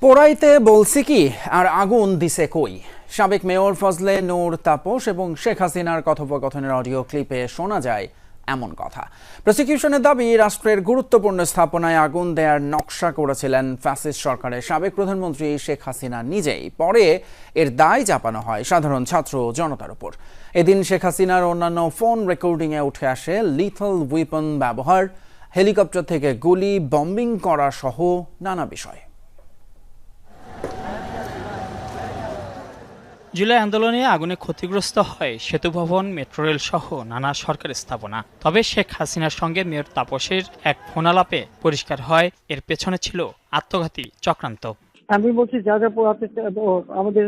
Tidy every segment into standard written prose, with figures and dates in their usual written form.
পোড়াইতে বলছি কি আর আগুন দিছে কই। সাবেক মেয়র ফজলে নূর তাপস এবং শেখ হাসিনার কথোপকথনের অডিও ক্লিপে শোনা যায় এমন কথা। প্রসিকিউশনের দাবি, রাষ্ট্রের গুরুত্বপূর্ণ স্থাপনায় আগুন দেওয়ার নকশা করেছিলেন ফ্যাসিস্ট সরকারের সাবেক প্রধানমন্ত্রী শেখ হাসিনা নিজেই। পরে এর দায় চাপানো হয় সাধারণ ছাত্র জনতার উপর। এদিন শেখ হাসিনার অন্যান্য ফোন রেকর্ডিংয়ে উঠে আসে লিথল উইপন ব্যবহার, হেলিকপ্টার থেকে গুলি, বম্বিং করা সহ নানা বিষয়। জুলাই আন্দোলনে আগুনে ক্ষতিগ্রস্ত হয় সেতু ভবন, মেট্রো রেল সহ নানা সরকারি স্থাপনা। তবে শেখ হাসিনার সঙ্গে মেয়র তাপসের এক ফোনালাপে পরিষ্কার হয় এর পেছনে ছিল আত্মঘাতী চক্রান্ত। আমি বলছি যা যা পোড়াতে আমাদের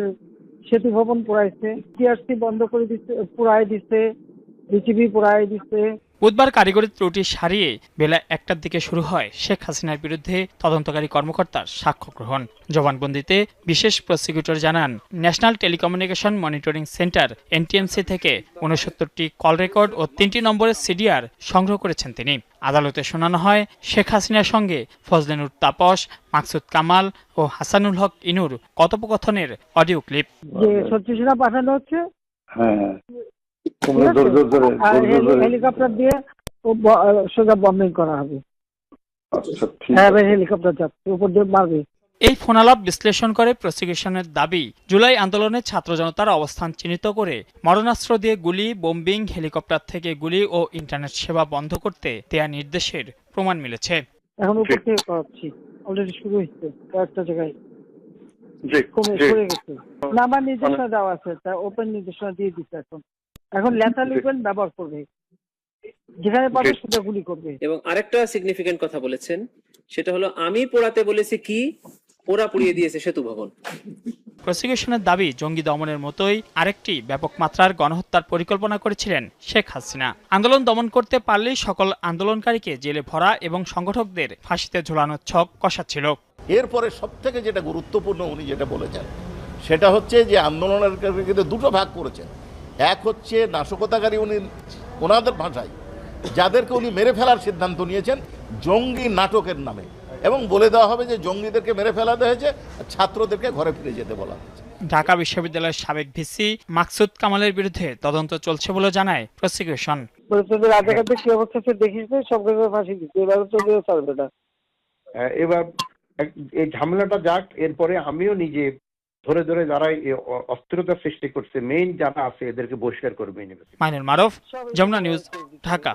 সেতু ভবন পোড়াইছে, টিআরসি বন্ধ করে দিচ্ছে, পোড়াই দিচ্ছে, বিটিভি পোড়াই দিচ্ছে। বুধবার কারিগরি ত্রুটি সারিয়ে বেলা 1টার দিকে শুরু হয় শেখ হাসিনার বিরুদ্ধে তদন্তকারী কর্মকর্তার সাক্ষ্য গ্রহণ। জবানবন্দিতে বিশেষ প্রসিকিউটর জানান, national telecommunication monitoring centre NTMC থেকে 69টি কল রেকর্ড ও 3টি নম্বরের সিডিআর সংগ্রহ করেছেন তিনি। আদালতে শোনানো হয় শেখ হাসিনার সঙ্গে ফজলে নূর তাপস, মাকসুদ কামাল ও হাসানুল হক ইনুর কথোপকথনের অডিও ক্লিপ। যে সত্যিটা পাঠানো হচ্ছে, হেলিকপ্টার দিয়ে সোজা বম্বিং করা হবে। হেলিকপ্টার যাচ্ছে, উপর দিয়ে মারবে। এই ফোনালাপ বিশ্লেষণ করে প্রসিকিউশনের দাবি, জুলাই আন্দোলনে ছাত্র জনতার অবস্থান চিহ্নিত করে মারণাস্ত্র দিয়ে গুলি, বোম্বিং, হেলিকপ্টার থেকে গুলি ও ইন্টারনেট সেবা বন্ধ করতে দেয়া নির্দেশের প্রমাণ মিলেছে। এখন উপর থেকে পাচ্ছি, অলরেডি শুরু হয়েছে কয়েকটা জায়গায়, কমে গেছে। না, আমার নির্দেশনা দেওয়া আছে, তা ওপেন নির্দেশনা দিয়ে দিচ্ছে। এখন লেথাল ওয়েপন ব্যবহার করবে, যেখানে পাবে সেটা গুলি করবে। এবং আরেকটা সিগনিফিকেন্ট কথা বলেছেন, সেটা হলো আমি পোড়াতে বলেছি কি, ওরা পুড়িয়ে দিয়েছে সেতু ভবন। প্রসিকিউশনের দাবি, জঙ্গি দমনের মতোই আরেকটি ব্যাপক মাত্রার গণহত্যার পরিকল্পনা করেছিলেন শেখ হাসিনা। আন্দোলন দমন করতে পারলেই সকল আন্দোলনকারীকে জেলে ভরা এবং সংগঠকদের ফাঁসিতে ঝোলানোর ছক কষাচ্ছিল। এরপরে সবথেকে যেটা গুরুত্বপূর্ণ উনি যেটা বলেছেন সেটা হচ্ছে যে আন্দোলনের কিন্তু দুটো ভাগ করেছেন। এক হচ্ছে নাশকতাকারী, উনি ওনাদের ভাষায় যাদেরকে উনি মেরে ফেলার সিদ্ধান্ত নিয়েছেন জঙ্গি নাটকের নামে, এবং বলে দেওয়া হবে যে জঙ্গিদেরকে মেরে ফেলাতে হয়েছে, ছাত্রদেরকে ঘরে ফিরে যেতে বলা হয়েছে। ঢাকা বিশ্ববিদ্যালয়ের সাবেক ভিসি মাকসুদ কামালের বিরুদ্ধে তদন্ত চলছে বলে জানায় প্রসিকিউশন। রাজাকারদের কি অবস্থা দেখিস, সবগুলো ফাঁসি দিচ্ছে, এবার চলবে না। এবার এই ঝামেলাটা যাক, এরপরে আমিও নিজে ধরে ধরে যারা অস্থিরতা সৃষ্টি করছে, মেইন যারা আছে এদেরকে বহিষ্কার করবে। মাইনুল মারুফ, যমুনা নিউজ, ঢাকা।